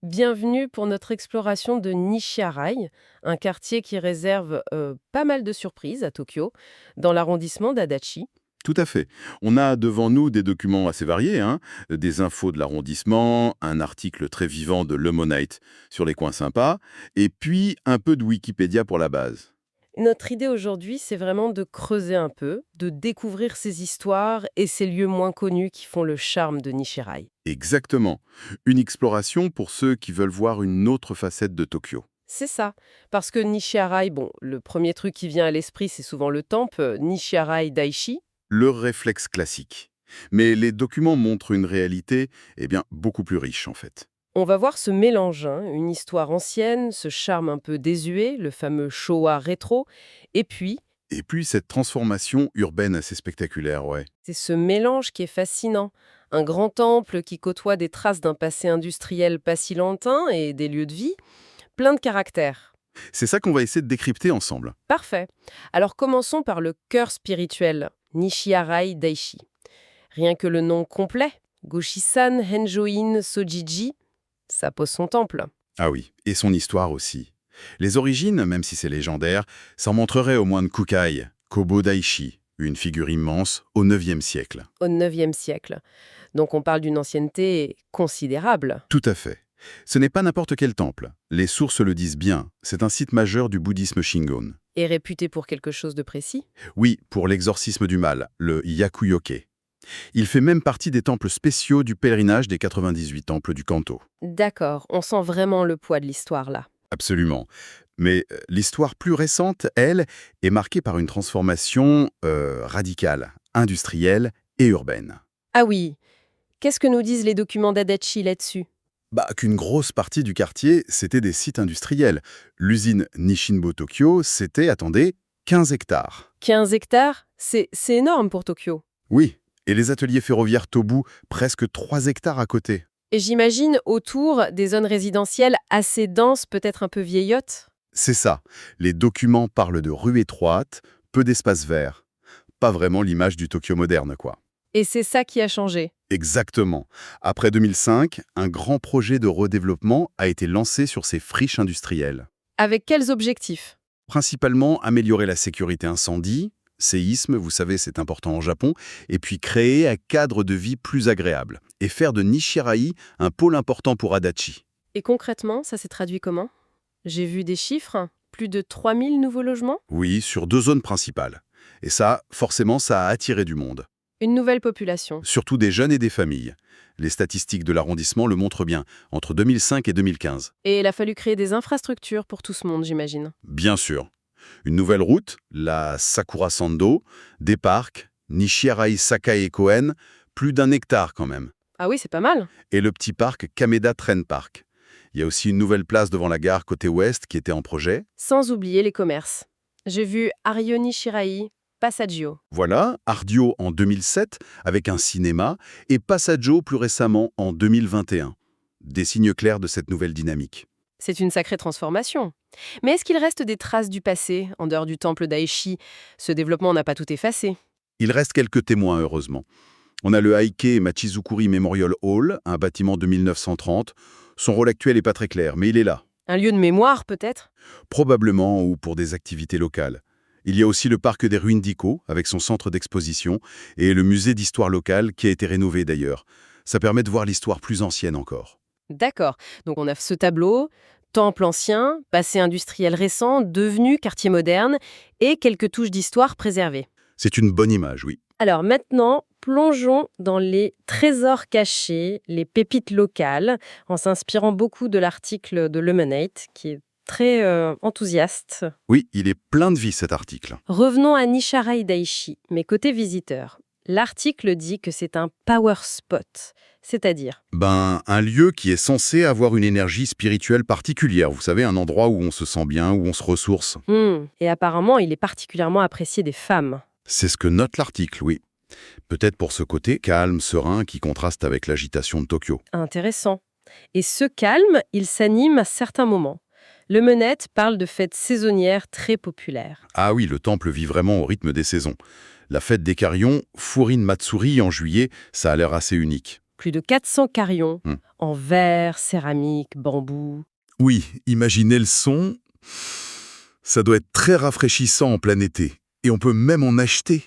Bienvenue pour notre exploration de Nishiarai, un quartier qui réserve pas mal de surprises à Tokyo, dans l'arrondissement d'Adachi. Tout à fait. On a devant nous des documents assez variés, hein, des infos de l'arrondissement, un article très vivant de Le Monite sur les coins sympas, et puis un peu de Wikipédia pour la base. Notre idée aujourd'hui, c'est vraiment de creuser un peu, de découvrir ces histoires et ces lieux moins connus qui font le charme de Nishirai. Exactement. Une exploration pour ceux qui veulent voir une autre facette de Tokyo. C'est ça, parce que Nishiarai, bon, le premier truc qui vient à l'esprit, c'est souvent le temple, Nishiarai Daishi. Le réflexe classique. Mais les documents montrent une réalité, beaucoup plus riche en fait. On va voir ce mélange, hein, une histoire ancienne, ce charme un peu désuet, le fameux Showa rétro, et puis Et puis cette transformation urbaine assez spectaculaire, ouais. c'est ce mélange qui est fascinant. Un grand temple qui côtoie des traces d'un passé industriel pas si lointain et des lieux de vie, plein de caractère. C'est ça qu'on va essayer de décrypter ensemble. Parfait. Alors commençons par le cœur spirituel, Nishiarai Daishi. Rien que le nom complet, Goshisan Henjoin Sojiji, ça pose son temple. Ah oui, et son histoire aussi. Les origines, même si c'est légendaire, s'en montreraient au moine Kukai, Kobo Daishi, une figure immense au IXe siècle. Au IXe siècle. Donc on parle d'une ancienneté considérable. Tout à fait. Ce n'est pas n'importe quel temple. Les sources le disent bien, c'est un site majeur du bouddhisme Shingon. Et réputé pour quelque chose de précis. Oui, pour l'exorcisme du mal, le Yakuyoke. Il fait même partie des temples spéciaux du pèlerinage des 98 temples du Kanto. D'accord, on sent vraiment le poids de l'histoire là. Absolument. Mais l'histoire plus récente, elle, est marquée par une transformation radicale, industrielle et urbaine. Ah oui, qu'est-ce que nous disent les documents d'Adachi là-dessus? Qu'une grosse partie du quartier, c'était des sites industriels. L'usine Nishinbo Tokyo, c'était, attendez, 15 hectares. 15 hectares? C'est énorme pour Tokyo. Oui, et les ateliers ferroviaires Tobu, presque 3 hectares à côté. Et j'imagine autour des zones résidentielles assez denses, peut-être un peu vieillottes? C'est ça. Les documents parlent de rues étroites, peu d'espaces verts. Pas vraiment l'image du Tokyo moderne, quoi. Et c'est ça qui a changé. Exactement. Après 2005, un grand projet de redéveloppement a été lancé sur ces friches industrielles. Avec quels objectifs? Principalement améliorer la sécurité incendie, séisme, vous savez, c'est important au Japon, et puis créer un cadre de vie plus agréable, et faire de Nishirai un pôle important pour Adachi. Et concrètement, ça s'est traduit comment? J'ai vu des chiffres, plus de 3000 nouveaux logements? Oui, sur 2 zones principales. Et ça, forcément, ça a attiré du monde. Une nouvelle population. Surtout des jeunes et des familles. Les statistiques de l'arrondissement le montrent bien, entre 2005 et 2015. Et il a fallu créer des infrastructures pour tout ce monde, j'imagine. Bien sûr. Une nouvelle route, la Sakura Sando, des parcs, Nishiarai Sakae Koen, plus d'1 hectare quand même. Ah oui, c'est pas mal. Et le petit parc Kameda Train Park. Il y a aussi une nouvelle place devant la gare côté ouest qui était en projet. Sans oublier les commerces. J'ai vu Arioni Shirai, Passaggio. Voilà, Ardio en 2007 avec un cinéma et Passaggio plus récemment en 2021. Des signes clairs de cette nouvelle dynamique. C'est une sacrée transformation. Mais est-ce qu'il reste des traces du passé, en dehors du temple d'Aishi? Ce développement n'a pas tout effacé. Il reste quelques témoins, heureusement. On a le Heike Machizukuri Memorial Hall, un bâtiment de 1930. Son rôle actuel n'est pas très clair, mais il est là. Un lieu de mémoire, peut-être? Probablement ou pour des activités locales. Il y a aussi le parc des ruines d'Iko, avec son centre d'exposition, et le musée d'histoire locale qui a été rénové d'ailleurs. Ça permet de voir l'histoire plus ancienne encore. D'accord. Donc on a ce tableau, temple ancien, passé industriel récent, devenu quartier moderne, et quelques touches d'histoire préservées. C'est une bonne image, oui. Alors maintenant, plongeons dans les trésors cachés, les pépites locales, en s'inspirant beaucoup de l'article de Lemonade, qui est très enthousiaste. Oui, il est plein de vie cet article. Revenons à Nishirai Daishi, mais côté visiteur. L'article dit que c'est un power spot, c'est-à-dire Un lieu qui est censé avoir une énergie spirituelle particulière. Vous savez, un endroit où on se sent bien, où on se ressource. Et apparemment, il est particulièrement apprécié des femmes. C'est ce que note l'article, oui. Peut-être pour ce côté calme, serein, qui contraste avec l'agitation de Tokyo. Intéressant. Et ce calme, il s'anime à certains moments. Le Menette parle de fêtes saisonnières très populaires. Ah oui, le temple vit vraiment au rythme des saisons. La fête des Carillons, Furin Matsuri en juillet, ça a l'air assez unique. Plus de 400 carillons, Hmm. en verre, céramique, bambou. Oui, imaginez le son. Ça doit être très rafraîchissant en plein été. Et on peut même en acheter.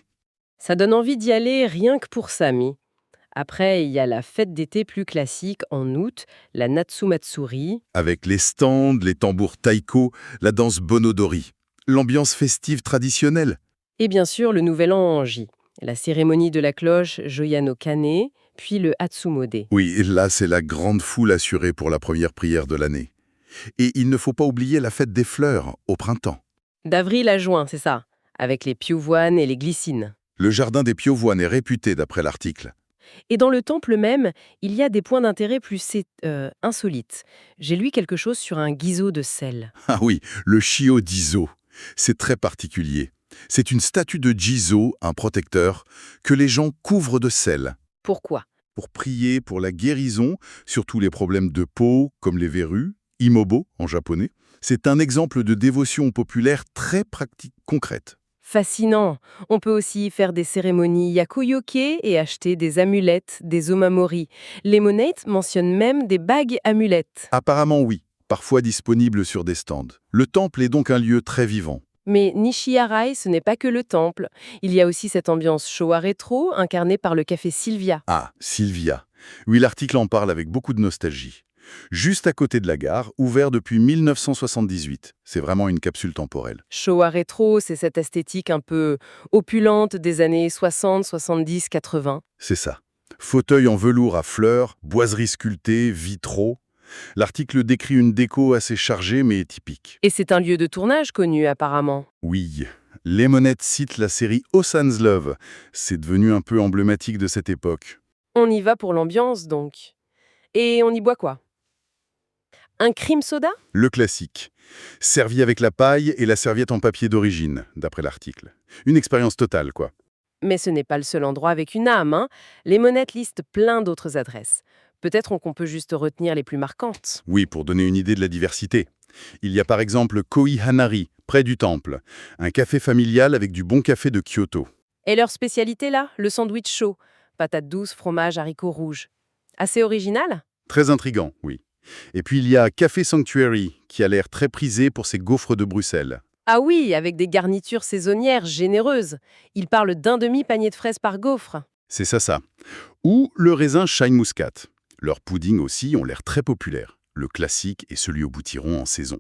Ça donne envie d'y aller rien que pour ça, Mi. Après, il y a la fête d'été plus classique en août, la Natsumatsuri. Avec les stands, les tambours taiko, la danse bonodori. L'ambiance festive traditionnelle. Et bien sûr, le Nouvel An en J. La cérémonie de la cloche Joyano Kane, puis le Hatsumode. Oui, et là, c'est la grande foule assurée pour la première prière de l'année. Et il ne faut pas oublier la fête des fleurs, au printemps. D'avril à juin, c'est ça, avec les piouvoines et les glycines. Le jardin des Piouvoines est réputé d'après l'article. Et dans le temple même, il y a des points d'intérêt plus insolites. J'ai lu quelque chose sur un giso de sel. Ah oui, le Shio d'Izo. C'est très particulier. C'est une statue de Jizo, un protecteur, que les gens couvrent de sel. Pourquoi? Pour prier pour la guérison, surtout les problèmes de peau, comme les verrues, imobo en japonais. C'est un exemple de dévotion populaire très pratique, concrète. Fascinant. On peut aussi faire des cérémonies yakuyoke et acheter des amulettes, des omamori. Lemonade mentionne même des bagues amulettes. Apparemment oui, parfois disponible sur des stands. Le temple est donc un lieu très vivant. Mais Nishiharai, ce n'est pas que le temple. Il y a aussi cette ambiance Showa rétro incarnée par le café Sylvia. Ah, Sylvia. Oui, l'article en parle avec beaucoup de nostalgie. Juste à côté de la gare, ouvert depuis 1978. C'est vraiment une capsule temporelle. Showa rétro, c'est cette esthétique un peu opulente des années 60, 70, 80. C'est ça. Fauteuil en velours à fleurs, boiseries sculptées, vitraux. L'article décrit une déco assez chargée mais typique. Et c'est un lieu de tournage connu apparemment. Oui, Lemonade cite la série Ocean's Love. C'est devenu un peu emblématique de cette époque. On y va pour l'ambiance donc. Et on y boit quoi? Un cream soda? Le classique. Servi avec la paille et la serviette en papier d'origine, d'après l'article. Une expérience totale, quoi. Mais ce n'est pas le seul endroit avec une âme, hein. Les monettes listent plein d'autres adresses. Peut-être qu'on peut juste retenir les plus marquantes. Oui, pour donner une idée de la diversité. Il y a par exemple Koi Hanari, près du temple. Un café familial avec du bon café de Kyoto. Et leur spécialité là, le sandwich chaud. Patates douces, fromage, haricots rouges. Assez original? Très intriguant, oui. Et puis il y a Café Sanctuary, qui a l'air très prisé pour ses gaufres de Bruxelles. Ah oui, avec des garnitures saisonnières généreuses. Ils parlent d'un demi-panier de fraises par gaufre. C'est ça. Ou le raisin Shine Muscat. Leurs puddings aussi ont l'air très populaires. Le classique et celui au boutiron en saison.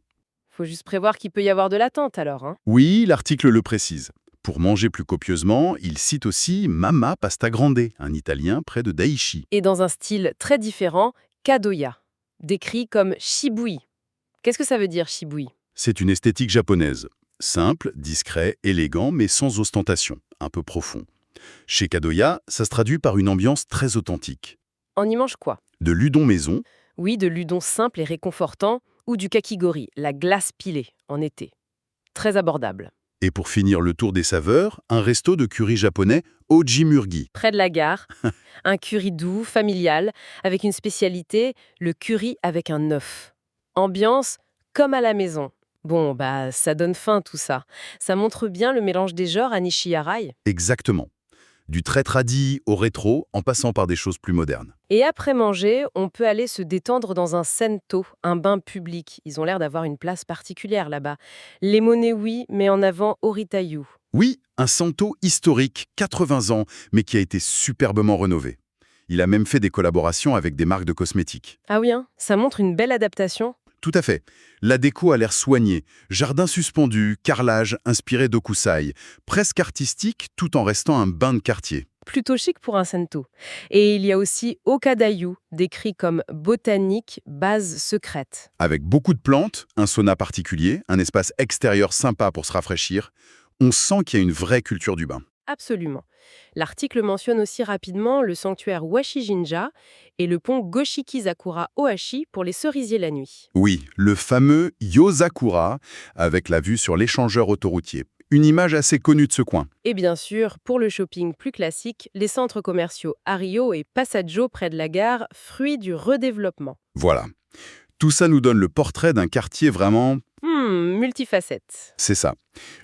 Faut juste prévoir qu'il peut y avoir de l'attente alors, hein. Oui, l'article le précise. Pour manger plus copieusement, il cite aussi Mama Pasta Grande, un italien près de Daichi. Et dans un style très différent, Kadoya, décrit comme shibui. Qu'est-ce que ça veut dire, shibui? C'est une esthétique japonaise. Simple, discret, élégant, mais sans ostentation, un peu profond. Chez Kadoya, ça se traduit par une ambiance très authentique. On y mange quoi? De l'udon maison, Oui, de l'udon simple et réconfortant, ou du kakigori, la glace pilée, en été. Très abordable. et pour finir le tour des saveurs, un resto de curry japonais Ojimurgi. Près de la gare, un curry doux, familial, avec une spécialité, le curry avec un œuf. Ambiance comme à la maison. Bon, ça donne faim tout ça. Ça montre bien le mélange des genres à Nishiharai. Exactement. Du très tradi au rétro, en passant par des choses plus modernes. Et après manger, on peut aller se détendre dans un sento, un bain public. Ils ont l'air d'avoir une place particulière là-bas. Les monnaies, oui, mais en avant Oritayu. Oui, un Santo historique, 80 ans, mais qui a été superbement rénové. Il a même fait des collaborations avec des marques de cosmétiques. Ah oui, hein, ça montre une belle adaptation. Tout à fait. La déco a l'air soignée. Jardin suspendu, carrelage inspiré d'Okusai. Presque artistique tout en restant un bain de quartier. Plutôt chic pour un sento. Et il y a aussi Okadayu, décrit comme botanique, base secrète. Avec beaucoup de plantes, un sauna particulier, un espace extérieur sympa pour se rafraîchir, on sent qu'il y a une vraie culture du bain. Absolument. L'article mentionne aussi rapidement le sanctuaire Washi-jinja et le pont Goshiki-Zakura Ohashi pour les cerisiers la nuit. Oui, le fameux Yozakura, avec la vue sur l'échangeur autoroutier. Une image assez connue de ce coin. Et bien sûr, pour le shopping plus classique, les centres commerciaux Ario et Passaggio près de la gare, fruits du redéveloppement. Voilà. Tout ça nous donne le portrait d'un quartier vraiment Multifacette. C'est ça.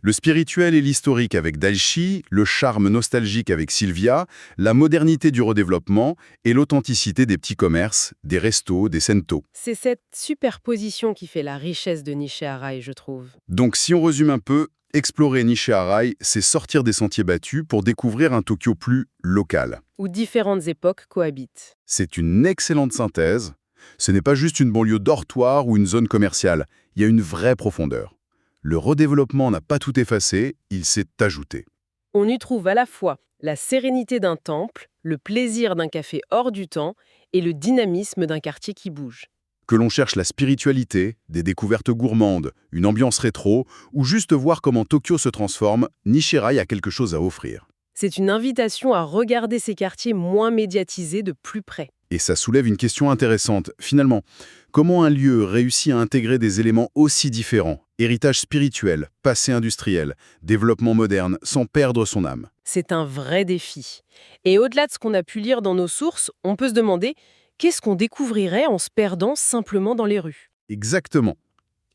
Le spirituel et l'historique avec Daichi, le charme nostalgique avec Sylvia, la modernité du redéveloppement et l'authenticité des petits commerces, des restos, des sento. C'est cette superposition qui fait la richesse de Nishi-Arai, je trouve. Donc si on résume un peu, explorer Nishi-Arai, c'est sortir des sentiers battus pour découvrir un Tokyo plus local. Où différentes époques cohabitent. C'est une excellente synthèse. Ce n'est pas juste une banlieue dortoir ou une zone commerciale, il y a une vraie profondeur. Le redéveloppement n'a pas tout effacé, il s'est ajouté. On y trouve à la fois la sérénité d'un temple, le plaisir d'un café hors du temps et le dynamisme d'un quartier qui bouge. Que l'on cherche la spiritualité, des découvertes gourmandes, une ambiance rétro, ou juste voir comment Tokyo se transforme, Nishi-Arai a quelque chose à offrir. C'est une invitation à regarder ces quartiers moins médiatisés de plus près. Et ça soulève une question intéressante. Finalement, comment un lieu réussit à intégrer des éléments aussi différents, héritage spirituel, passé industriel, développement moderne, sans perdre son âme? C'est un vrai défi. Et au-delà de ce qu'on a pu lire dans nos sources, on peut se demander qu'est-ce qu'on découvrirait en se perdant simplement dans les rues. Exactement.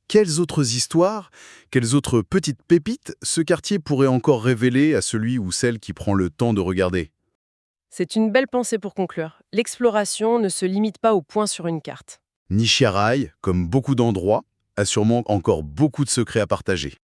Quelles autres histoires, quelles autres petites pépites ce quartier pourrait encore révéler à celui ou celle qui prend le temps de regarder? C'est une belle pensée pour conclure. L'exploration ne se limite pas aux points sur une carte. Nishi-Arai, comme beaucoup d'endroits, a sûrement encore beaucoup de secrets à partager.